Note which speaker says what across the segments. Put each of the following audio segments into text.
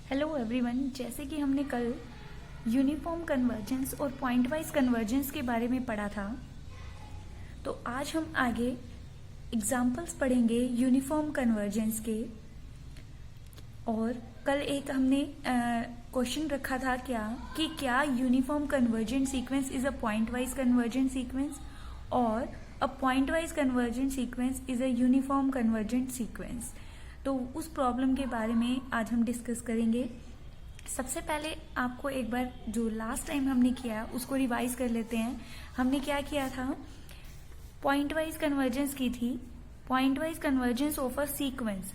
Speaker 1: Hello everyone, जैसे कि हमने कल यूनिफॉर्म कन्वर्जेंस और पॉइंट वाइज कन्वर्जेंस के बारे में पढ़ा था, तो आज हम आगे एग्जाम्पल्स पढ़ेंगे यूनिफॉर्म कन्वर्जेंस के। और कल एक हमने क्वेश्चन रखा था क्या uniform convergent sequence is a pointwise convergent sequence और a pointwise convergent sequence is a uniform convergent sequence. तो उस प्रॉब्लम के बारे में आज हम डिस्कस करेंगे। सबसे पहले आपको एक बार जो लास्ट टाइम हमने किया उसको रिवाइज कर लेते हैं। हमने क्या किया था, पॉइंट वाइज कन्वर्जेंस की थी। Point wise convergence of a sequence,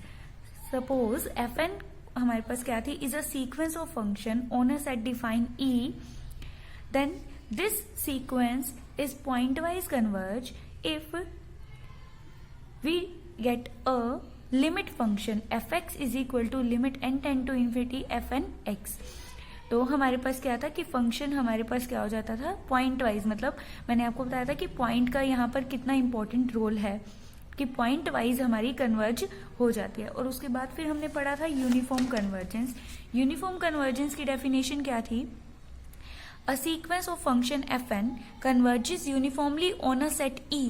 Speaker 1: suppose f n हमारे पास क्या थी, is a sequence of function on a set define E, then this sequence is point-wise converge if we get a limit function fx is equal to limit n tend to infinity fn x। तो हमारे पास क्या था कि function हमारे पास क्या हो जाता था, पॉइंट वाइज। मतलब मैंने आपको बताया था कि पॉइंट का यहाँ पर कितना इंपॉर्टेंट रोल है कि पॉइंट वाइज हमारी कन्वर्ज हो जाती है। और उसके बाद फिर हमने पढ़ा था यूनिफॉर्म कन्वर्जेंस। यूनिफॉर्म कन्वर्जेंस की डेफिनेशन क्या थी, a sequence of function fn converges uniformly on a set E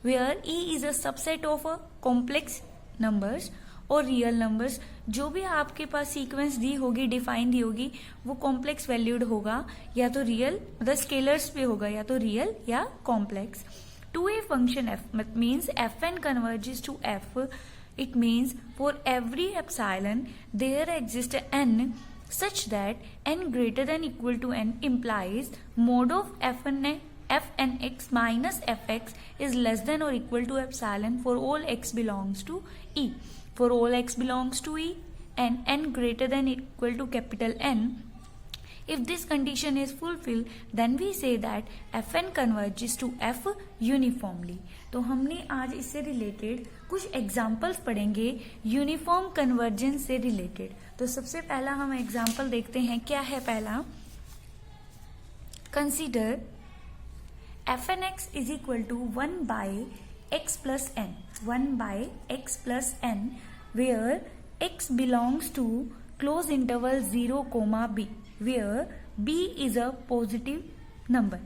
Speaker 1: where E is a subset of a complex numbers और रियल नंबर्स। जो भी आपके पास सीक्वेंस दी होगी, डिफाइन दी होगी, वो कॉम्प्लेक्स वैल्यूड होगा या तो रियल, मतलब स्केलर्स पे होगा, या तो रियल या complex. To a function f means fn converges to f, it means for every epsilon there exists n such that n greater than equal to n implies mod of fnx minus fx is less than or equal to epsilon for all x belongs to E. For all x belongs to E and n greater than equal to capital N, if this condition is fulfilled, then we say that fn converges to f uniformly। तो हमने आज इससे related कुछ examples पढ़ेंगे uniform convergence से related. तो सबसे पहला हम एग्जाम्पल देखते हैं। क्या है पहला, consider fn x is equal to 1 by x plus n, 1 by x plus n where x belongs to close interval 0, b where b is a positive number।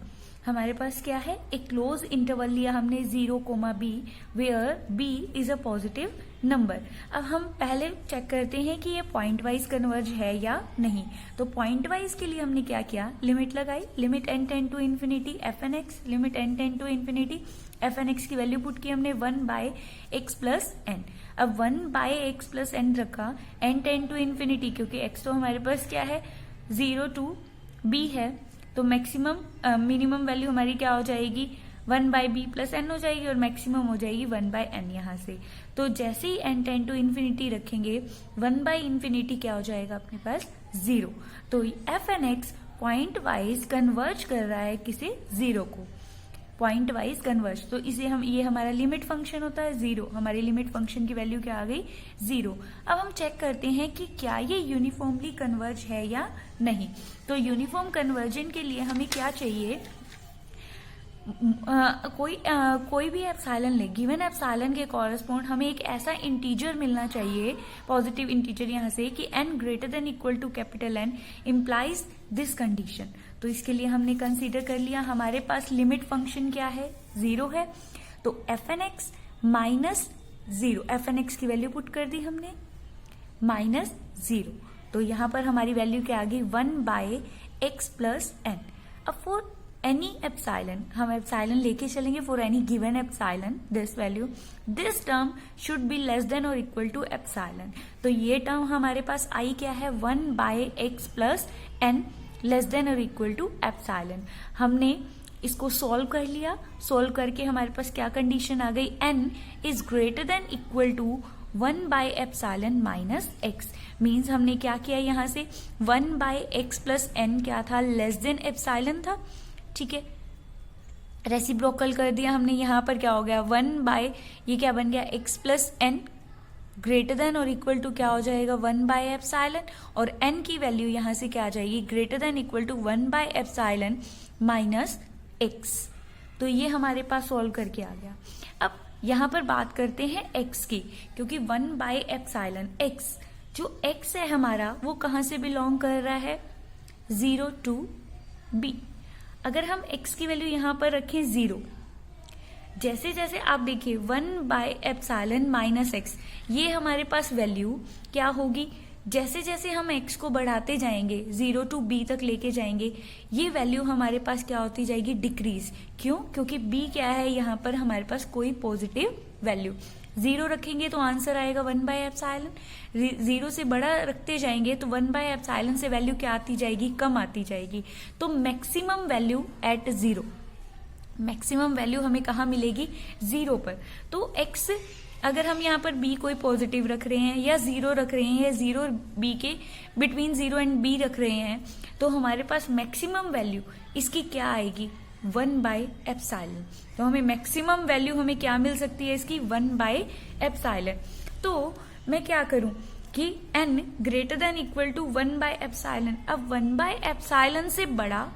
Speaker 1: हमारे पास क्या है, एक क्लोज इंटरवल लिया हमने 0, b where b is a positive number. अब हम पहले चेक करते हैं कि ये पॉइंट वाइज कन्वर्ज है या नहीं। तो पॉइंट वाइज के लिए हमने क्या किया, लिमिट लगाई, limit n tend to infinity f n x, limit n tend to infinity f n x की वैल्यू पुट की हमने 1 बाय एक्स प्लस एन। अब 1 बाय एक्स प्लस एन रखा, n टेंड टू इन्फिनिटी, क्योंकि x तो हमारे पास क्या है 0 to b है, तो मैक्सिमम मिनिमम वैल्यू हमारी क्या हो जाएगी 1 बाय बी प्लस एन हो जाएगी और मैक्सिमम हो जाएगी 1 बाय एन यहाँ से। तो जैसे ही n टेंड टू इन्फिनिटी रखेंगे 1 बाय इन्फिनिटी क्या हो जाएगा अपने पास 0। तो f n x point wise converge कर रहा है किसे, 0 को, पॉइंट वाइज कन्वर्ज। तो इसे हम, ये हमारा लिमिट फंक्शन होता है 0, हमारी लिमिट फंक्शन की वैल्यू क्या आ गई 0। अब हम चेक करते हैं कि क्या ये यूनिफॉर्मली कन्वर्ज है या नहीं। तो यूनिफॉर्म कन्वर्जन के लिए हमें क्या चाहिए, कोई भी एप्सिलॉन ले, गिवन एप्सिलॉन के कॉरेस्पॉन्ड हमें एक ऐसा इंटीजर मिलना चाहिए, पॉजिटिव इंटीजर यहाँ से, कि n greater than equal to capital N implies this condition. तो इसके लिए हमने कंसीडर कर लिया, हमारे पास लिमिट फंक्शन क्या है 0 है, तो f n x minus 0, f n x की वैल्यू पुट कर दी हमने माइनस 0। तो यहाँ पर हमारी वैल्यू क्या आ गई 1 बाय एक्स प्लस एन। अब फॉर एनी एप्सिलॉन, हम एप्सिलॉन लेके चलेंगे, for any given epsilon this value, this term should be less than और इक्वल टू एप्सिलॉन। तो ये टर्म हमारे पास आई क्या है 1 by x plus n less than और इक्वल टू एप्सिलॉन। हमने इसको सॉल्व कर लिया, सॉल्व करके हमारे पास क्या कंडीशन आ गई, n is greater than equal to 1 by epsilon minus x. Means हमने क्या किया, यहाँ से 1 बाय एक्स प्लस एन क्या था, लेस देन एप्सिलॉन था, ठीक है, रेसिप्रोकल कर दिया हमने। यहाँ पर क्या हो गया 1 बाय, ये क्या बन गया x plus n greater than और इक्वल टू क्या हो जाएगा 1 बाय एप्सिलॉन, और n की वैल्यू यहाँ से क्या आ जाएगी greater than equal to 1 by epsilon minus x। तो ये हमारे पास सॉल्व करके आ गया। अब यहाँ पर बात करते हैं x की, क्योंकि 1 बाय एप्सिलॉन x जो x है हमारा वो कहाँ से बिलोंग कर रहा है, 0 to b। अगर हम x की वैल्यू यहाँ पर रखें 0, जैसे जैसे आप देखिए 1/ε माइनस एक्स, ये हमारे पास वैल्यू क्या होगी, जैसे जैसे हम x को बढ़ाते जाएंगे 0 to b तक लेके जाएंगे, ये वैल्यू हमारे पास क्या होती जाएगी, डिक्रीज। क्यों? क्योंकि b क्या है, यहाँ पर हमारे पास कोई पॉजिटिव वैल्यू। 0 रखेंगे तो आंसर आएगा 1/ε, 0 से बड़ा रखते जाएंगे तो 1/ε से वैल्यू क्या आती जाएगी, कम आती जाएगी। तो maximum value at 0, maximum value हमें कहाँ मिलेगी, 0 पर। तो x अगर हम यहाँ पर b कोई पॉजिटिव रख रहे हैं या 0 रख रहे हैं या 0 और b के बिटवीन 0 एंड b रख रहे हैं, तो हमारे पास मैक्सिमम वैल्यू इसकी क्या आएगी, 1/ε। तो हमें मैक्सिमम वैल्यू हमें क्या मिल सकती है इसकी, 1/ε। तो मैं क्या करूं कि n greater than equal to 1/ε। अब 1/ε से बड़ा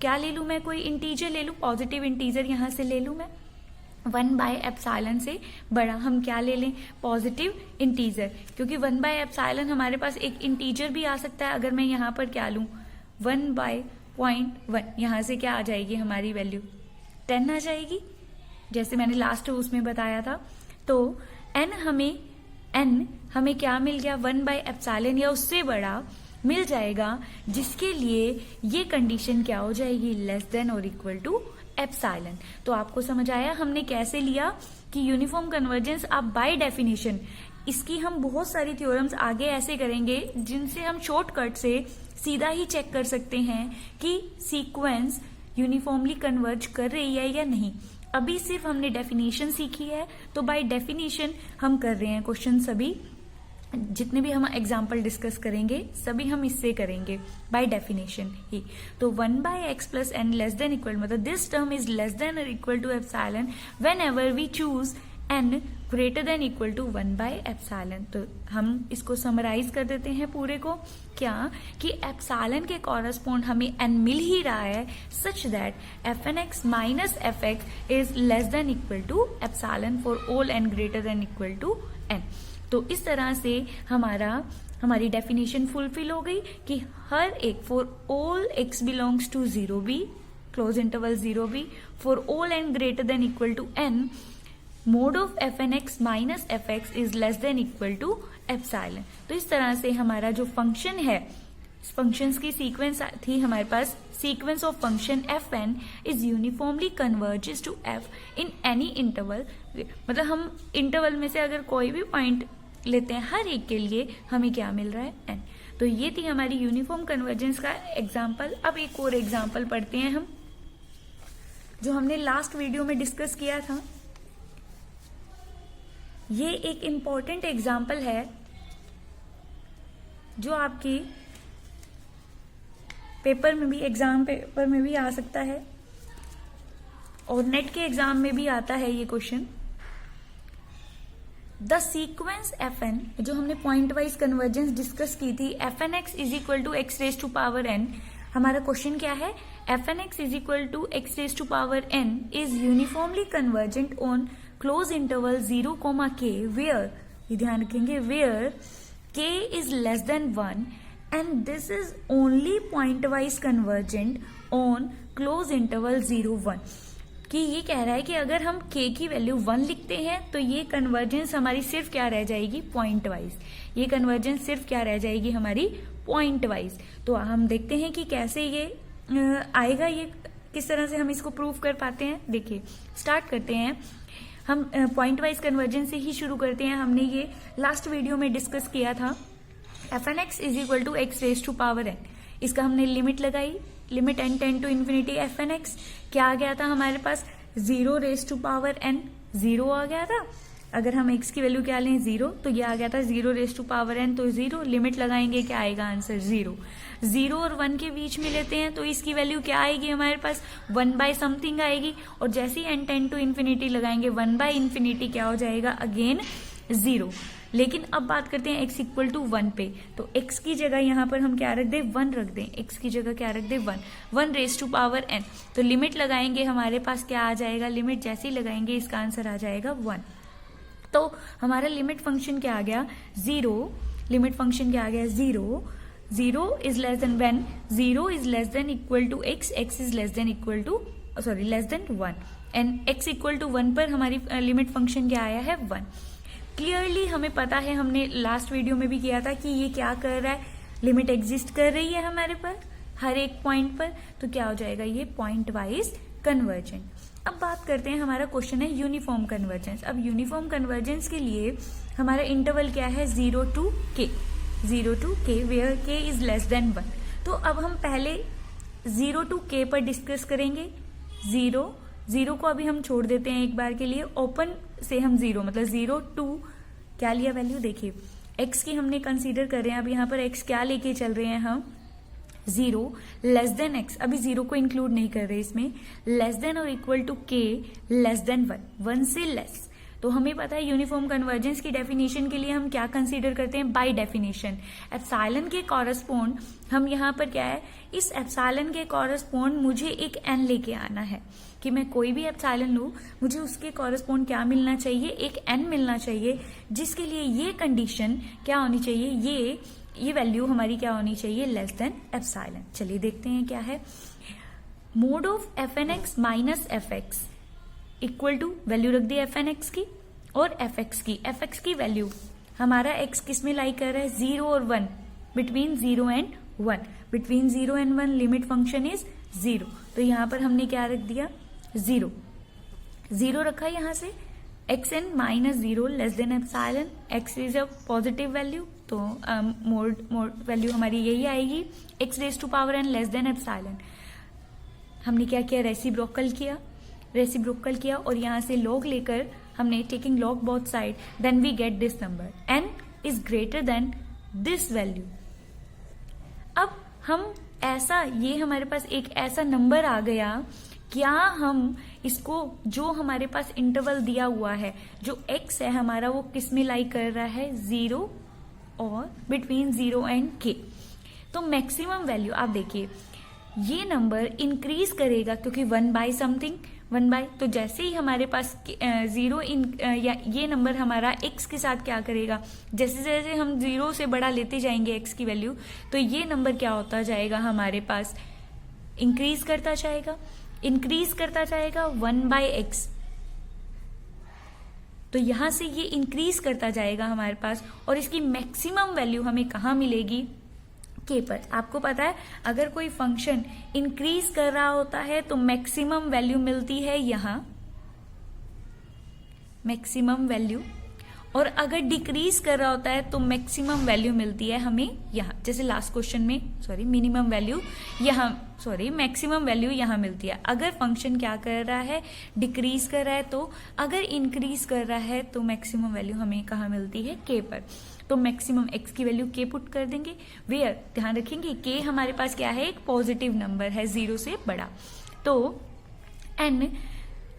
Speaker 1: क्या ले लूं मैं, कोई इंटीजर ले लूं, पॉजिटिव इंटीजर यहां से ले लूं मैं। 1/ε से बड़ा हम क्या ले लें, पॉजिटिव इंटीजर, क्योंकि 1/ε हमारे पास एक इंटीजर भी आ सकता है। अगर मैं यहाँ पर क्या लूं, 1/0.1, यहाँ से क्या आ जाएगी हमारी वैल्यू, 10 आ जाएगी, जैसे मैंने लास्ट उसमें बताया था। तो n हमें क्या मिल गया, 1/ε या उससे बड़ा मिल जाएगा, जिसके लिए ये कंडीशन क्या हो जाएगी, लेस देन और इक्वल टू एप्सिलॉन। तो आपको समझ आया हमने कैसे लिया कि यूनिफॉर्म कन्वर्जेंस आप बाय डेफिनेशन, इसकी हम बहुत सारी थ्योरम्स आगे ऐसे करेंगे जिनसे हम शॉर्टकट से सीधा ही चेक कर सकते हैं कि सीक्वेंस यूनिफॉर्मली कन्वर्ज कर रही है या नहीं। अभी सिर्फ हमने डेफिनेशन सीखी है, तो बाय डेफिनेशन हम कर रहे हैं क्वेश्चन, सभी जितने भी हम एग्जाम्पल डिस्कस करेंगे सभी हम इससे करेंगे बाय डेफिनेशन ही। तो 1/x plus n less than equal, मतलब this term is less than और equal to epsilon whenever we choose n greater than equal to 1/ε। तो हम इसको समराइज कर देते हैं पूरे को, क्या कि एप्सिलॉन के कॉरस्पॉन्ड हमें n मिल ही रहा है, such that fnx minus fx is less than equal to epsilon for all n greater than equal to n। तो इस तरह से हमारी डेफिनेशन फुलफिल हो गई कि हर एक for all x belongs to 0b, close interval 0b, for all n greater than equal to n, mod of fnx minus fx is less than equal to epsilon. तो इस तरह से हमारा जो फंक्शन है, फंक्शंस की सीक्वेंस थी हमारे पास, sequence of function fn is uniformly converges to f in any interval. मतलब हम इंटरवल में से अगर कोई भी पॉइंट लेते हैं, हर एक के लिए हमें क्या मिल रहा है, n। तो ये थी हमारी यूनिफॉर्म कन्वर्जेंस का एग्जाम्पल। अब एक और एग्जाम्पल पढ़ते हैं हम, जो हमने लास्ट वीडियो में डिस्कस किया था। ये एक इम्पॉर्टेंट एग्जाम्पल है जो आपकी पेपर में भी, एग्जाम पेपर में भी आ सकता है और नेट के एग्जाम में भी आता है ये क्वेश्चन। द सीक्वेंस fn, जो हमने पॉइंट वाइज कन्वर्जेंस डिस्कस की थी, fnx is equal to x raise to power n। हमारा क्वेश्चन क्या है, fnx is equal to x raise to power n is uniformly convergent on close interval 0, k, where, ये ध्यान रखेंगे, where k is less than 1 and this is only point wise convergent on close interval 0, 1। कि ये कह रहा है कि अगर हम k की वैल्यू 1 लिखते हैं तो ये कन्वर्जेंस हमारी सिर्फ क्या रह जाएगी, पॉइंट वाइज। ये कन्वर्जेंस सिर्फ क्या रह जाएगी हमारी, पॉइंट वाइज। तो हम देखते हैं कि कैसे ये आएगा, ये किस तरह से हम इसको प्रूव कर पाते हैं। देखिए स्टार्ट करते हैं हम, पॉइंट वाइज कन्वर्जेंस से ही शुरू करते हैं। हमने ये लास्ट वीडियो में डिस्कस किया था, fnx is equal to x raise to power n। इसका हमने लिमिट लगाई, limit n tend to infinity fnx, क्या आ गया था हमारे पास, 0 रेज टू पावर n, 0 आ गया था। अगर हम x की वैल्यू क्या लें, 0, तो ये आ गया था 0 रेज टू पावर n, तो 0, लिमिट लगाएंगे क्या आएगा आंसर, 0। 0 और 1 के बीच में लेते हैं तो इसकी वैल्यू क्या आएगी हमारे पास, 1 बाय समथिंग आएगी, और जैसे ही n टेंड टू इन्फिनिटी लगाएंगे 1 बाय इन्फिनिटी क्या हो जाएगा, अगेन 0। लेकिन अब बात करते हैं x इक्वल टू 1 पे, तो x की जगह यहाँ पर हम क्या रख दें, 1 रख दें, x की जगह क्या रख दें, 1 रेज टू पावर n। तो लिमिट लगाएंगे हमारे पास क्या आ जाएगा, लिमिट जैसे ही लगाएंगे इसका आंसर आ जाएगा 1। तो हमारा लिमिट फंक्शन क्या आ गया, 0 लिमिट फंक्शन क्या आ गया, 0 is less than when 0 is less than equal to x is less than equal to less than 1 and x equal to 1 पर हमारी लिमिट फंक्शन क्या आया है, 1। क्लियरली हमें पता है, हमने लास्ट वीडियो में भी किया था कि ये क्या कर रहा है, लिमिट एग्जिस्ट कर रही है हमारे पर हर एक पॉइंट पर, तो क्या हो जाएगा ये पॉइंट वाइज कन्वर्जेंट। अब बात करते हैं, हमारा क्वेश्चन है यूनिफॉर्म कन्वर्जेंस। अब यूनिफॉर्म कन्वर्जेंस के लिए हमारा इंटरवल क्या है, 0 to k where k is less than 1। तो अब हम पहले 0 to k पर डिस्कस करेंगे। 0 को अभी हम छोड़ देते हैं एक बार के लिए, ओपन से हम 0 मतलब 0 to क्या लिया वैल्यू, देखिए x की हमने कंसीडर कर रहे हैं। अब यहाँ पर x क्या लेके चल रहे हैं हम, 0 लेस देन x, अभी 0 को इंक्लूड नहीं कर रहे इसमें, लेस देन और equal to k less than 1 से लेस। तो हमें पता है यूनिफॉर्म कन्वर्जेंस की डेफिनेशन के लिए हम क्या कंसीडर करते हैं, बाय डेफिनेशन एप्सिलॉन के कॉरस्पॉन्ड हम यहाँ पर क्या है, इस एप्सिलॉन के कॉरस्पॉन्ड मुझे एक n लेके आना है कि मैं कोई भी एप्सिलॉन लूं, मुझे उसके कॉरस्पॉन्ड क्या मिलना चाहिए, एक n मिलना चाहिए, जिसके लिए ये कंडीशन क्या होनी चाहिए, ये वैल्यू हमारी क्या होनी चाहिए, लेस देन एप्सिलॉन। चलिए देखते हैं क्या है, mod of fnx minus fx equal to value रख दी fnx की और fx की वैल्यू हमारा x किस में लाई कर रहा है, 0 और 1, between 0 and 1, between 0 and 1 limit function is 0। तो यहां पर हमने क्या रख दिया, 0 रखा यहाँ से, xn minus 0 less than epsilon, x is a positive value, तो मोड वैल्यू हमारी यही आएगी, x raise to power n less than epsilon. हमने क्या किया, रेसिप्रोकल किया और यहां से log लेकर हमने taking log both side, then we get this number, n is greater than this value. अब हम ऐसा, ये हमारे पास एक ऐसा नंबर आ गया, क्या हम इसको, जो हमारे पास इंटरवल दिया हुआ है, जो x है हमारा, वो किस में लाई कर रहा है, 0 और बिटवीन 0 एंड k। तो मैक्सिमम वैल्यू आप देखिए, ये नंबर इंक्रीज करेगा क्योंकि 1 बाय समथिंग, तो जैसे ही हमारे पास 0 या ये नंबर हमारा x के साथ क्या करेगा, जैसे जैसे हम 0 से बड़ा लेते जाएंगे x की वैल्यू, तो ये नंबर क्या होता जाएगा, हमारे पास इंक्रीज करता जाएगा 1 बाय x। तो यहां से ये इंक्रीज करता जाएगा हमारे पास, और इसकी मैक्सिमम वैल्यू हमें कहाँ मिलेगी, k पर। आपको पता है अगर कोई फंक्शन इंक्रीज कर रहा होता है तो मैक्सिमम वैल्यू मिलती है यहां, मैक्सिमम वैल्यू, और अगर डिक्रीज कर रहा होता है तो मैक्सिमम वैल्यू मिलती है हमें यहां, जैसे लास्ट क्वेश्चन में मिनिमम वैल्यू यहां, मैक्सिमम वैल्यू यहां मिलती है। अगर फंक्शन क्या कर रहा है, डिक्रीज कर रहा है, तो अगर इंक्रीज कर रहा है तो मैक्सिमम वैल्यू हमें कहाँ मिलती है, k पर। तो मैक्सिमम x की वैल्यू k पुट कर देंगे, वेयर ध्यान रखेंगे k हमारे पास क्या है, एक पॉजिटिव नंबर है 0 से बड़ा। तो n,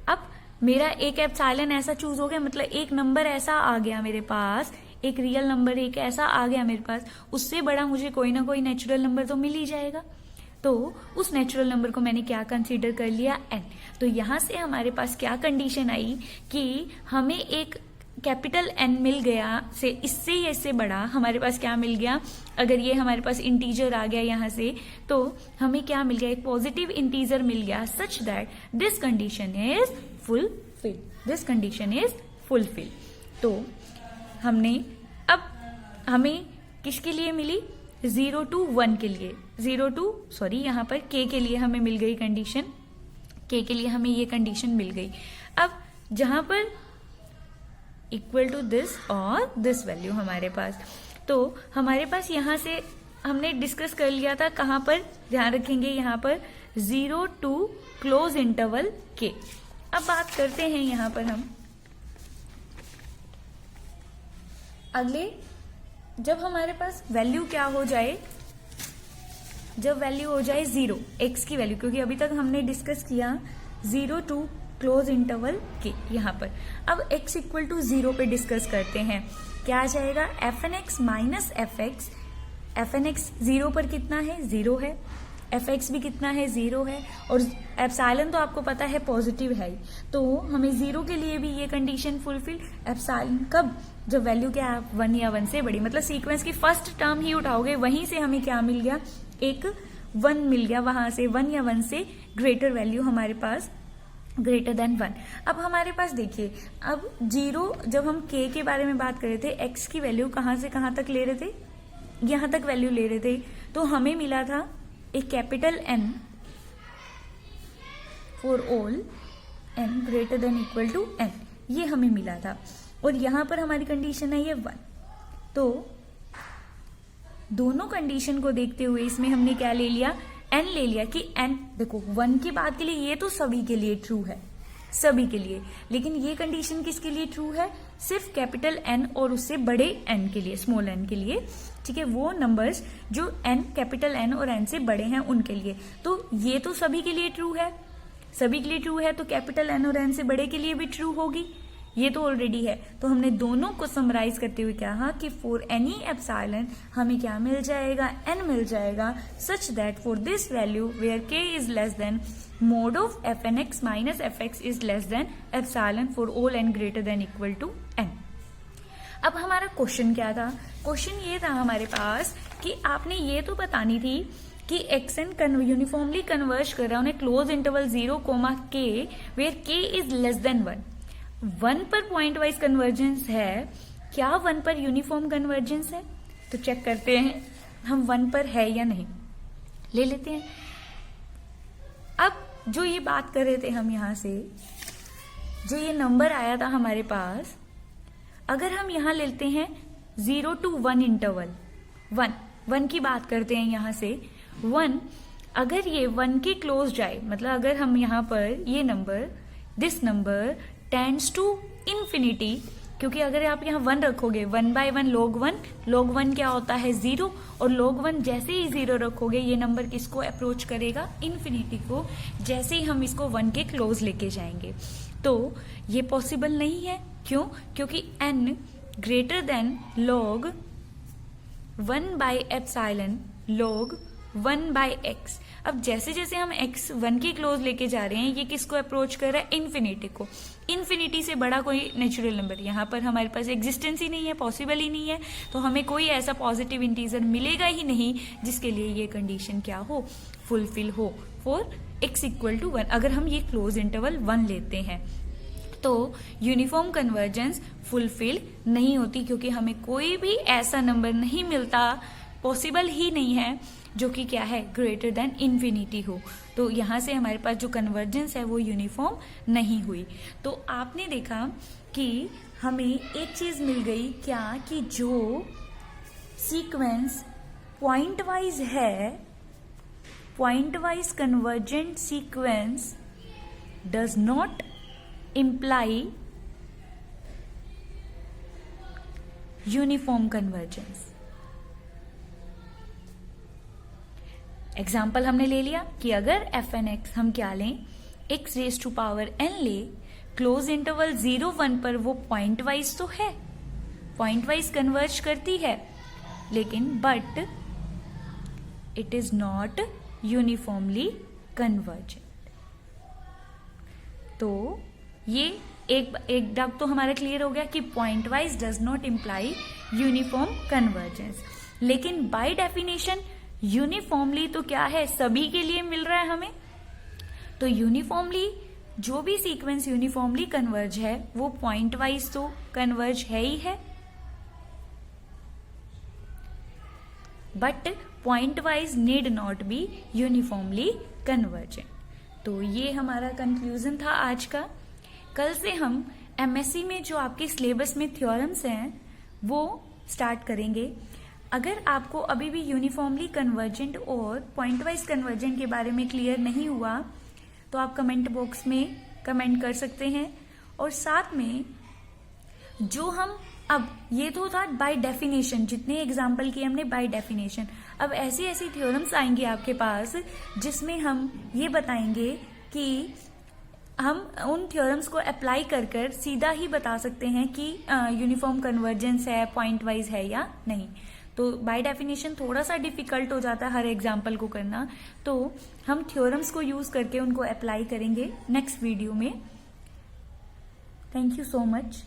Speaker 1: अब मेरा एक एप्सिलॉन ऐसा चूज हो गया, मतलब एक नंबर ऐसा आ गया मेरे पास, एक रियल नंबर एक ऐसा आ गया मेरे पास, उससे बड़ा मुझे कोई ना कोई नेचुरल नंबर तो मिल ही जाएगा। तो उस नेचुरल नंबर को मैंने क्या कंसीडर कर लिया, n। तो यहां से हमारे पास क्या कंडीशन आई कि हमें एक कैपिटल N मिल गया, से इससे बड़ा हमारे पास क्या मिल गया, अगर ये हमारे पास इंटीजर आ गया यहाँ से, तो हमें क्या मिल गया, एक पॉजिटिव इंटीजर मिल गया, such that this condition is fulfil. तो हमने, अब हमें किसके लिए मिली, 0 to 1 के लिए, यहाँ पर k के लिए हमें मिल गई कंडीशन, k के लिए हमें ये कंडीशन मिल गई। अब जहां पर इक्वल टू दिस और दिस वैल्यू हमारे पास, तो हमारे पास यहां से हमने डिस्कस कर लिया था, कहां पर ध्यान रखेंगे, यहां पर 0 to क्लोज इंटरवल k। अब बात करते हैं यहां पर हम अगले, जब हमारे पास वैल्यू क्या हो जाए, जब वैल्यू हो जाए 0 x की वैल्यू, क्योंकि अभी तक हमने डिस्कस किया 0 to क्लोज इंटरवल के, यहां पर अब x इक्वल टू 0 पे डिस्कस करते हैं, क्या आ जाएगा, fnx माइनस fx। fnx 0 पर कितना है, 0 है, एफ एक्स भी कितना है, 0 है, और एप्सिलॉन तो आपको पता है पॉजिटिव है ही, तो हमें 0 के लिए भी ये कंडीशन फुलफिल। एप्सिलॉन कब, जब वैल्यू क्या है 1 या 1 से बड़ी, मतलब सीक्वेंस की फर्स्ट टर्म ही उठाओगे, वहीं से हमें क्या मिल गया, एक 1 मिल गया, वहां से 1 या 1 से ग्रेटर वैल्यू हमारे पास ग्रेटर देन 1। अब हमारे पास देखिए, अब 0, जब हम k के बारे में बात कर रहे थे, x की वैल्यू कहां से कहां तक ले रहे थे, यहां तक वैल्यू ले रहे थे, तो हमें मिला था एक capital N for all n greater than equal to n, ये हमें मिला था, और यहां पर हमारी कंडीशन है ये 1। तो दोनों कंडीशन को देखते हुए इसमें हमने क्या ले लिया, n ले लिया कि n, देखो 1 के बाद के लिए ये तो सभी के लिए ट्रू है, सभी के लिए, लेकिन ये कंडीशन किसके लिए ट्रू है, सिर्फ कैपिटल N और उससे बड़े n के लिए, स्मॉल n के लिए, ठीक है, वो नंबर्स जो n, कैपिटल N और n से बड़े हैं उनके लिए। तो ये तो सभी के लिए ट्रू है, सभी के लिए ट्रू है, तो कैपिटल N और n से बड़े के लिए भी ट्रू होगी, ये तो ऑलरेडी है। तो हमने दोनों को समराइज करते हुए कहा कि फॉर एनी एप्सिलॉन हमें क्या मिल जाएगा, n मिल जाएगा, such that for this value where k is less than mod of fnx minus fx is less than epsilon for all n greater than equal to n। अब हमारा question क्या था, question ये था हमारे पास कि आपने ये तो बतानी थी कि xn यूनिफॉर्मली कन्वर्ज कर रहा है close interval 0, k where k is less than 1। 1 पर पॉइंट वाइज कन्वर्जेंस है, क्या 1 पर यूनिफॉर्म कन्वर्जेंस है, तो चेक करते हैं हम 1 पर है या नहीं, ले लेते हैं। अब जो ये बात कर रहे थे हम यहां से, जो ये नंबर आया था हमारे पास, अगर हम यहां लेते हैं 0 to 1 इंटरवल, 1 की बात करते हैं यहां से, 1 अगर ये 1 के क्लोज जाए, मतलब अगर हम यहां पर ये number, this number tends to infinity, क्योंकि अगर आप यहाँ 1 रखोगे, 1/1 log 1 क्या होता है 0, और log 1 जैसे ही 0 रखोगे ये नंबर किसको अप्रोच करेगा, इन्फिनिटी को, जैसे ही हम इसको 1 के क्लोज लेके जाएंगे। तो ये पॉसिबल नहीं है, क्यों, क्योंकि n greater then log 1/epsilon log 1/x। अब जैसे जैसे हम x 1 के क्लोज लेके जा रहे हैं, ये किसको अप्रोच कर रहा है, इन्फिनिटी को। इन्फिनिटी से बड़ा कोई नेचुरल नंबर यहाँ पर हमारे पास एग्जिस्टेंस ही नहीं है, पॉसिबल ही नहीं है, तो हमें कोई ऐसा पॉजिटिव इंटीजर मिलेगा ही नहीं जिसके लिए ये कंडीशन क्या हो, फुलफिल हो फॉर x इक्वल टू 1। अगर हम ये क्लोज इंटरवल 1 लेते हैं तो यूनिफॉर्म कन्वर्जेंस फुलफिल नहीं होती, क्योंकि हमें कोई भी ऐसा नंबर नहीं मिलता, पॉसिबल ही नहीं है, जो कि क्या है, ग्रेटर देन इन्फिनिटी हो। तो यहां से हमारे पास जो कन्वर्जेंस है वो यूनिफॉर्म नहीं हुई। तो आपने देखा कि हमें एक चीज मिल गई, क्या, कि जो सीक्वेंस पॉइंट वाइज है, point wise convergent sequence does not imply uniform convergence. Example हमने ले लिया कि अगर fnx हम क्या लें, x raise to power n ले, क्लोज इंटरवल 0-1 पर वो पॉइंट वाइज तो है, पॉइंट वाइज कन्वर्ज करती है, लेकिन but it is not uniformly convergent. तो ये एक डाउट तो हमारा क्लियर हो गया कि point wise does not imply uniform convergence, लेकिन बाय डेफिनेशन यूनिफॉर्मली तो क्या है, सभी के लिए मिल रहा है हमें। तो यूनिफॉर्मली जो भी सीक्वेंस यूनिफॉर्मली कन्वर्ज है वो पॉइंट वाइज तो कन्वर्ज है ही है, but point wise need not be uniformly convergent. तो ये हमारा कंक्लूजन था आज का। कल से हम एमएससी में जो आपके सिलेबस में थ्योरम्स हैं वो स्टार्ट करेंगे। अगर आपको अभी भी यूनिफॉर्मली कन्वर्जेंट और पॉइंट वाइज कन्वर्जेंट के बारे में क्लियर नहीं हुआ तो आप कमेंट बॉक्स में कमेंट कर सकते हैं। और साथ में जो हम, अब ये तो था बाय डेफिनेशन, जितने एग्जाम्पल किए हमने बाय डेफिनेशन, अब ऐसी ऐसी थ्योरम्स आएंगी आपके पास जिसमें हम ये बताएंगे कि हम उन थ्योरम्स को अप्लाई कर कर सीधा ही बता सकते हैं कि यूनिफॉर्म कन्वर्जेंस है, पॉइंट वाइज है या नहीं। तो बाय डेफिनेशन थोड़ा सा डिफिकल्ट हो जाता है हर एग्जाम्पल को करना। तो हम थ्योरम्स को यूज करके उनको अप्लाई करेंगे नेक्स्ट वीडियो में। Thank you so much.